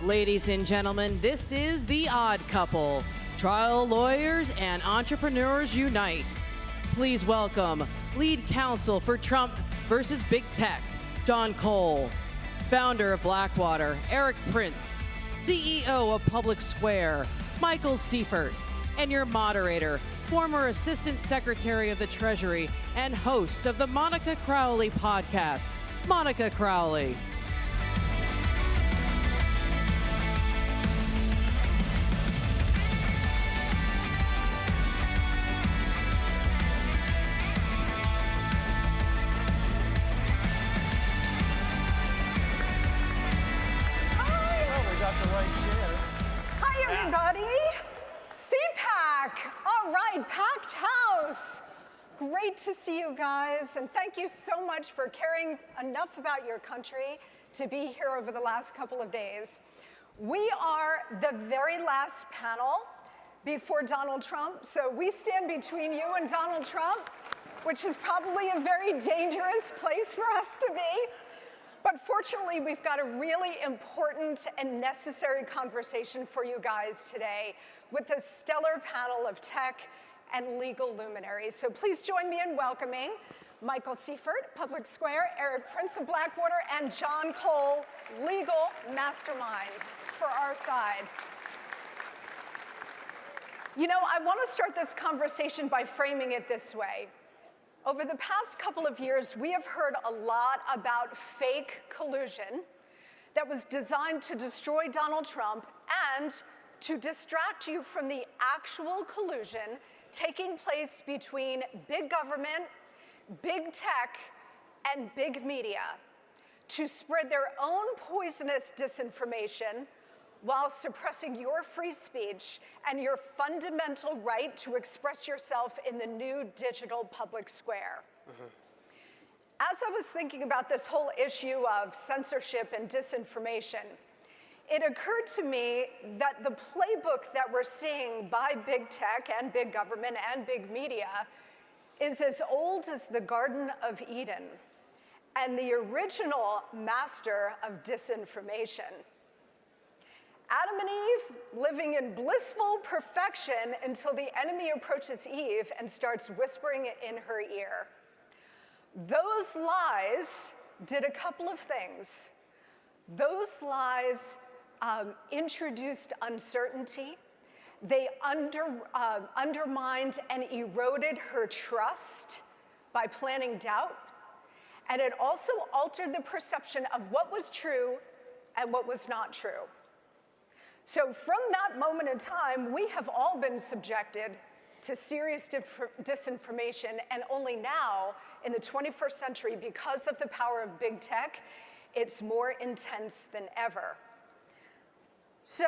Ladies and gentlemen, this is The Odd Couple. Trial lawyers and entrepreneurs unite. Please welcome lead counsel for Trump versus Big Tech, John Coale, founder of Blackwater, Erik Prince, CEO of Public Square, Michael Seifert, and your moderator, former Assistant Secretary of the Treasury and host of the Monica Crowley podcast, Monica Crowley. CPAC, all right, packed house. Great to see you guys, and thank you so much for caring enough about your country to be here over the last couple of days. We are the very last panel before Donald Trump, so we stand between you and Donald Trump, which is probably a very dangerous place for us to be. But fortunately, we've got a really important and necessary conversation for you guys today with a stellar panel of tech and legal luminaries. So please join me in welcoming Michael Seifert, Public Square, Erik Prince of Blackwater, and John Coale, legal mastermind for our side. You know, I want to start this conversation by framing it this way. Over the past couple of years, we have heard a lot about fake collusion that was designed to destroy Donald Trump and to distract you from the actual collusion taking place between big government, big tech, and big media to spread their own poisonous disinformation while suppressing your free speech and your fundamental right to express yourself in the new digital public square. As I was thinking about this whole issue of censorship and disinformation, it occurred to me that the playbook that we're seeing by big tech and big government and big media is as old as the Garden of Eden and the original master of disinformation. Adam and Eve living in blissful perfection until the enemy approaches Eve and starts whispering it in her ear. Those lies did a couple of things. Those lies introduced uncertainty. They undermined and eroded her trust by planting doubt. And it also altered the perception of what was true and what was not true. So from that moment in time, we have all been subjected to serious disinformation, and only now, in the 21st century, because of the power of big tech, it's more intense than ever. So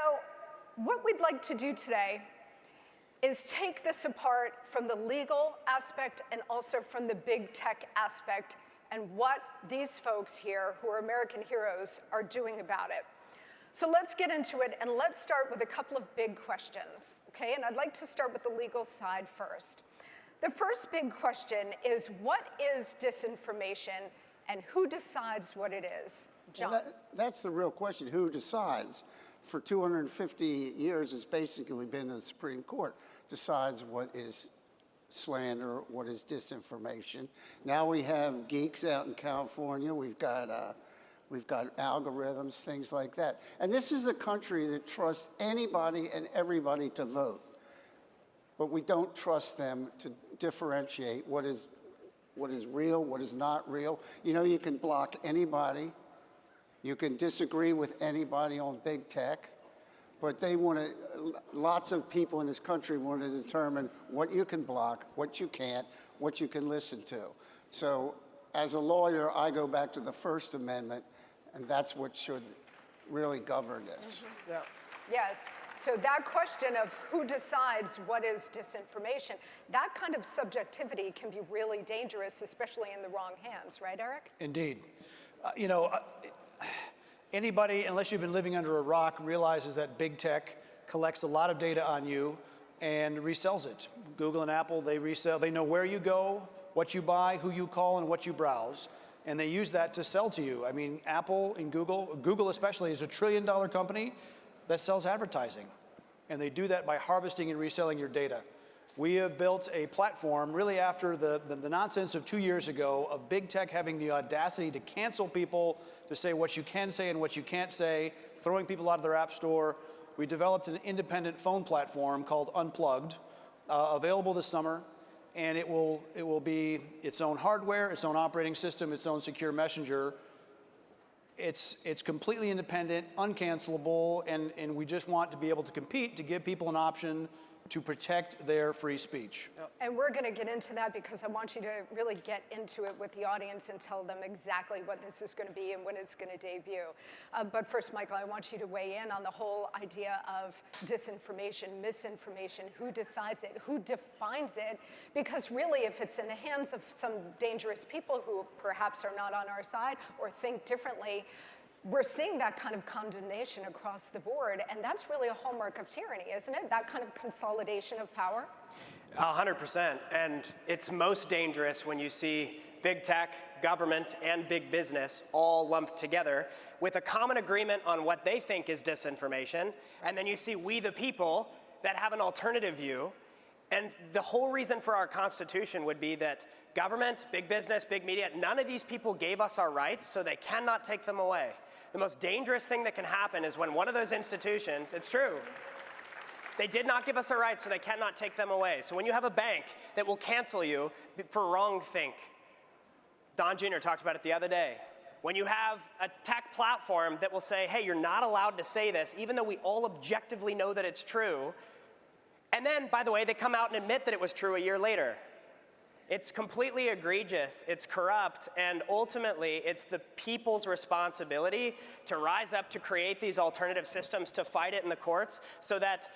what we'd like to do today is take this apart from the legal aspect and also from the big tech aspect and what these folks here, who are American heroes, are doing about it. So let's get into it, and let's start with a couple of big questions, okay? And I'd like to start with the legal side first. The first big question is, what is disinformation, and who decides what it is? John? Well, that's the real question, who decides? For 250 years, it's basically been the Supreme Court decides what is slander, what is disinformation. Now we have geeks out in California. We've got algorithms, things like that. And this is a country that trusts anybody and everybody to vote. But we don't trust them to differentiate what is real, what is not real. You know, you can block anybody. You can disagree with anybody on big tech. But they want to, lots of people in this country want to determine what you can block, what you can't, what you can listen to. So as a lawyer, I go back to the First Amendment, and that's what should really govern this. Yeah. Yes, so that question of who decides what is disinformation, that kind of subjectivity can be really dangerous, especially in the wrong hands, right, Erik? Indeed. Anybody, unless you've been living under a rock, realizes that big tech collects a lot of data on you and resells it. Google and Apple, they resell, they know where you go, what you buy, who you call, and what you browse. and they use that to sell to you. I mean, Apple and Google especially, is a $1 trillion company that sells advertising. And they do that by harvesting and reselling your data. We have built a platform really after the nonsense of 2 years ago of big tech having the audacity to cancel people, to say what you can say and what you can't say, throwing people out of their app store. We developed an independent phone platform called Unplugged, available this summer. And it will be its own hardware, its own operating system, its own secure messenger. It's completely independent, uncancelable, and we just want to be able to compete to give people an option to protect their free speech. And we're going to get into that because I want you to really get into it with the audience and tell them exactly what this is going to be and when it's going to debut. But first, Michael, I want you to weigh in on the whole idea of disinformation, misinformation, who decides it, who defines it, because really if it's in the hands of some dangerous people who perhaps are not on our side or think differently, we're seeing that kind of condemnation across the board, and that's really a hallmark of tyranny, isn't it? That kind of consolidation of power? 100%, and it's most dangerous when you see big tech, government, and big business all lumped together with a common agreement on what they think is disinformation, and then you see we the people that have an alternative view. And the whole reason for our Constitution would be that government, big business, big media, none of these people gave us our rights, so they cannot take them away. The most dangerous thing that can happen is when one of those institutions, it's true, they did not give us our rights, so they cannot take them away. So when you have a bank that will cancel you for wrongthink, Don Jr. talked about it the other day. When you have a tech platform that will say, hey, you're not allowed to say this, even though we all objectively know that it's true, and then, by the way, they come out and admit that it was true a year later. It's completely egregious, it's corrupt, and ultimately it's the people's responsibility to rise up to create these alternative systems, to fight it in the courts, so that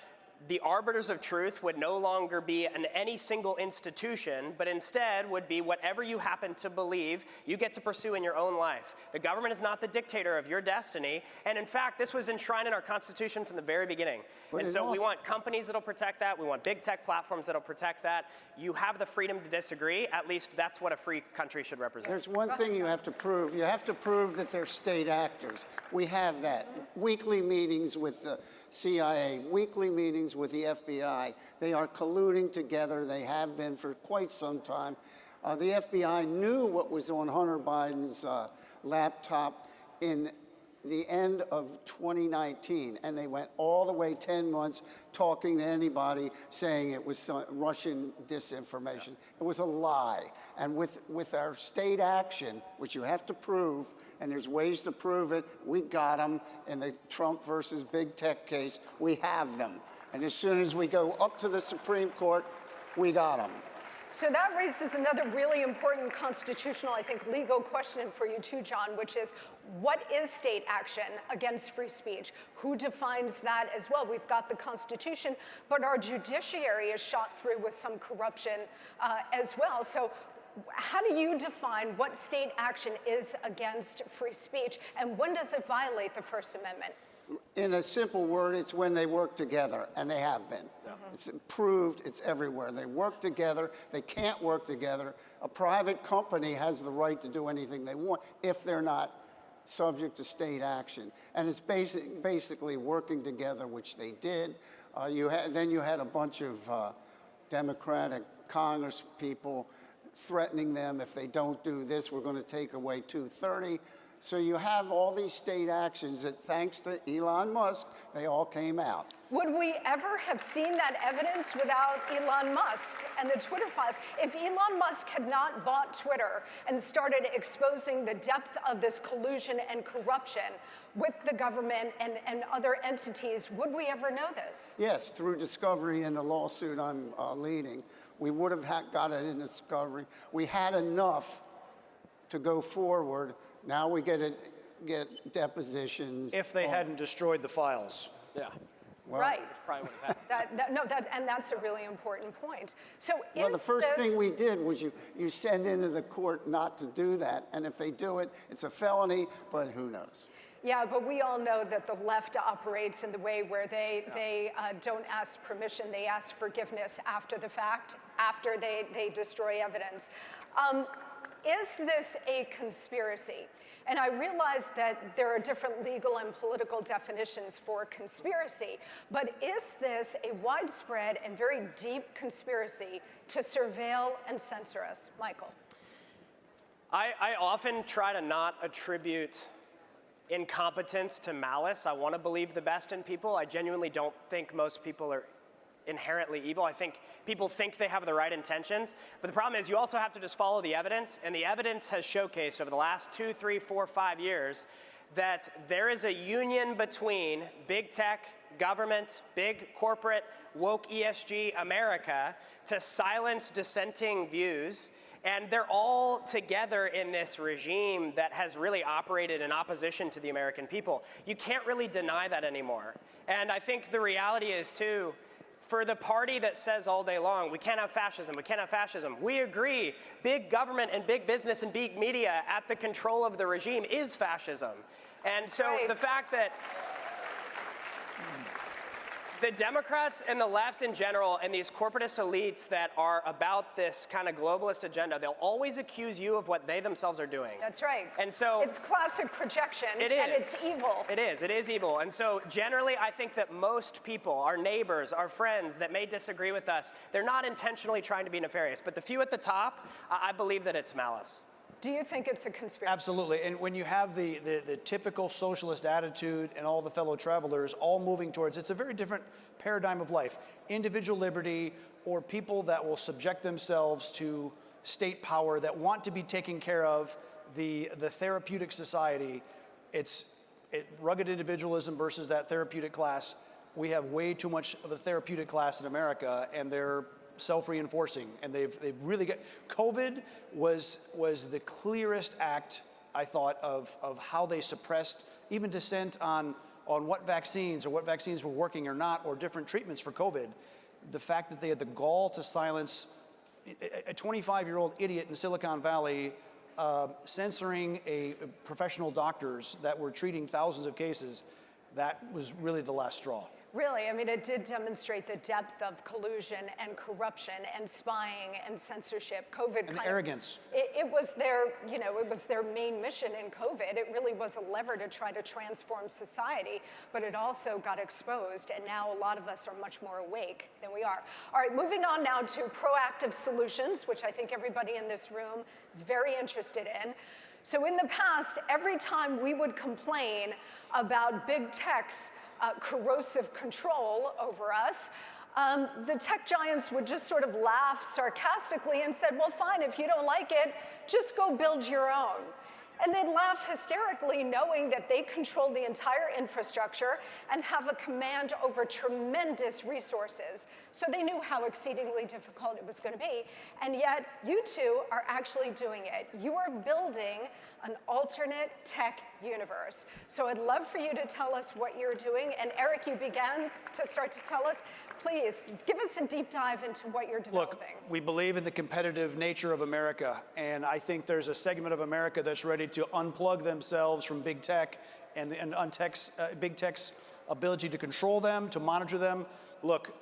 the arbiters of truth would no longer be in any single institution, but instead would be whatever you happen to believe you get to pursue in your own life. The government is not the dictator of your destiny, and in fact, this was enshrined in our Constitution from the very beginning. And so we want companies that'll protect that, we want big tech platforms that'll protect that. You have the freedom to disagree, at least that's what a free country should represent. There's one thing you have to prove. You have to prove that they're state actors. We have that. Weekly meetings with the CIA, weekly meetings with the FBI. They are colluding together. They have been for quite some time. The FBI knew what was on Hunter Biden's laptop in the end of 2019, and they went all the way 10 months talking to anybody saying it was Russian disinformation. It was a lie. And with our state action, which you have to prove, and there's ways to prove it, we got them in the Trump versus big tech case. We have them. And as soon as we go up to the Supreme Court, we got them. So that raises another really important constitutional, I think, legal question for you too, John, which is, what is state action against free speech? Who defines that as well? We've got the Constitution, but our judiciary is shot through with some corruption as well. So how do you define what state action is against free speech, and when does it violate the First Amendment? In a simple word, it's when they work together, and they have been. It's proved, it's everywhere. They work together, they can't work together. A private company has the right to do anything they want if they're not subject to state action. And it's basically working together, which they did. Then you had a bunch of Democratic Congress people threatening them, if they don't do this, we're going to take away 230. So you have all these state actions that, thanks to Elon Musk, they all came out. Would we ever have seen that evidence without Elon Musk and the Twitter files? If Elon Musk had not bought Twitter and started exposing the depth of this collusion and corruption with the government and other entities, would we ever know this? Yes, through discovery in the lawsuit I'm leading. We would have got it in discovery. We had enough to go forward. Now we get depositions. If they hadn't destroyed the files. Yeah. Well, right. Probably what happened. And that's a really important point. So well, the first thing we did was you send into the court not to do that. And if they do it, it's a felony, but who knows? Yeah, but we all know that the left operates in the way where they don't ask permission, they ask forgiveness after the fact, after they destroy evidence. Is this a conspiracy? And I realize that there are different legal and political definitions for conspiracy, but is this a widespread and very deep conspiracy to surveil and censor us? Michael. I often try to not attribute incompetence to malice. I want to believe the best in people. I genuinely don't think most people are inherently evil. I think people think they have the right intentions. But the problem is you also have to just follow the evidence. And the evidence has showcased over the last 2, 3, 4, 5 years that there is a union between big tech, government, big corporate, woke ESG America to silence dissenting views. And they're all together in this regime that has really operated in opposition to the American people. You can't really deny that anymore. And I think the reality is, too, for the party that says all day long, we can't have fascism, we can't have fascism, we agree, big government and big business and big media at the control of the regime is fascism. And so the fact that the Democrats and the left in general and these corporatist elites that are about this kind of globalist agenda, they'll always accuse you of what they themselves are doing. That's right. And so it's classic projection. It is. And it's evil. It is evil. And so generally I think that most people, our neighbors, our friends that may disagree with us, they're not intentionally trying to be nefarious. But the few at the top, I believe that it's malice. Do you think it's a conspiracy? Absolutely. And when you have the typical socialist attitude and all the fellow travelers all moving towards, it's a very different paradigm of life. Individual liberty, or people that will subject themselves to state power, that want to be taken care of, the therapeutic society. It's rugged individualism versus that therapeutic class. We have way too much of a therapeutic class in America, and they're self-reinforcing, and they've really got. COVID was the clearest act, I thought, of how they suppressed even dissent on what vaccines were working or not, or different treatments for COVID. The fact that they had the gall to silence a 25-year-old idiot in Silicon Valley, censoring professional doctors that were treating thousands of cases, that was really the last straw. Really, I mean, it did demonstrate the depth of collusion and corruption and spying and censorship. COVID and arrogance. It was their, it was their main mission in COVID. It really was a lever to try to transform society, but it also got exposed, and now a lot of us are much more awake than we are. All right, moving on now to proactive solutions, which I think everybody in this room is very interested in. So in the past, every time we would complain about big tech's corrosive control over us, the tech giants would just sort of laugh sarcastically and said, well, fine, if you don't like it, just go build your own. And they'd laugh hysterically, knowing that they control the entire infrastructure and have a command over tremendous resources. So they knew how exceedingly difficult it was going to be. And yet, you two are actually doing it. You are building an alternate tech universe. So I'd love for you to tell us what you're doing. And Erik, you began to start to tell us. Please, give us a deep dive into what you're developing. Look, we believe in the competitive nature of America, and I think there's a segment of America that's ready to unplug themselves from big tech and big tech's ability to control them, to monitor them. Look,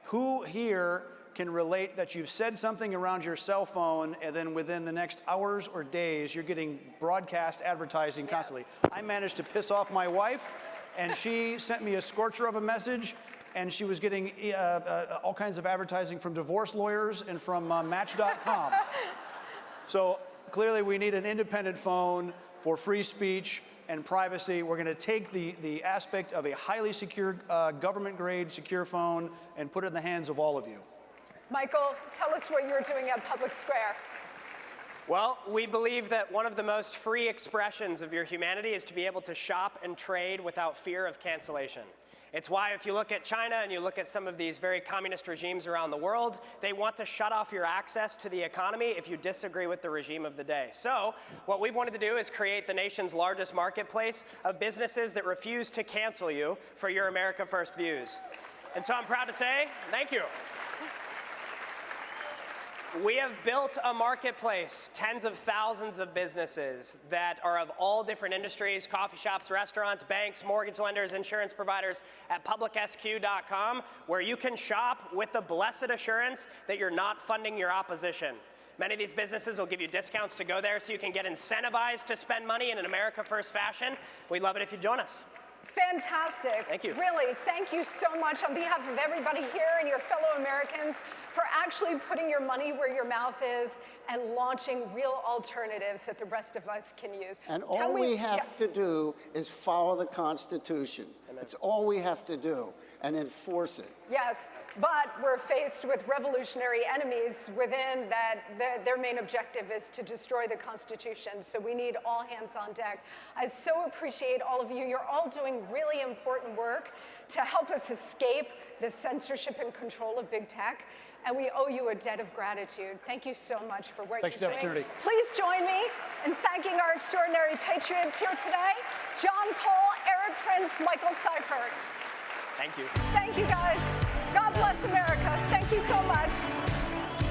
who here can relate that you've said something around your cell phone, and then within the next hours or days, you're getting broadcast advertising constantly? I managed to piss off my wife, and she sent me a scorcher of a message, and she was getting all kinds of advertising from divorce lawyers and from Match.com. So clearly we need an independent phone for free speech and privacy. We're going to take the aspect of a highly secure, government-grade secure phone and put it in the hands of all of you. Michael, tell us what you're doing at Public Square. Well, we believe that one of the most free expressions of your humanity is to be able to shop and trade without fear of cancellation. It's why if you look at China and you look at some of these very communist regimes around the world, they want to shut off your access to the economy if you disagree with the regime of the day. So what we've wanted to do is create the nation's largest marketplace of businesses that refuse to cancel you for your America First views. And so I'm proud to say, thank you. We have built a marketplace, tens of thousands of businesses that are of all different industries, coffee shops, restaurants, banks, mortgage lenders, insurance providers, at publicsq.com, where you can shop with the blessed assurance that you're not funding your opposition. Many of these businesses will give you discounts to go there so you can get incentivized to spend money in an America First fashion. We'd love it if you join us. Fantastic. Thank you. Really, thank you so much on behalf of everybody here and your fellow Americans for actually putting your money where your mouth is and launching real alternatives that the rest of us can use. And all we have to do is follow the Constitution. That's all we have to do, and enforce it. Yes, but we're faced with revolutionary enemies within that their main objective is to destroy the Constitution. So we need all hands on deck. I so appreciate all of you. You're all doing really important work to help us escape the censorship and control of big tech. And we owe you a debt of gratitude. Thank you so much for what Thanks for you're the doing. opportunity. Please join me in thanking our extraordinary patriots here today, John Coale, Erik Prince, Michael Seifert. Thank you. Thank you, guys. God bless America. Thank you so much.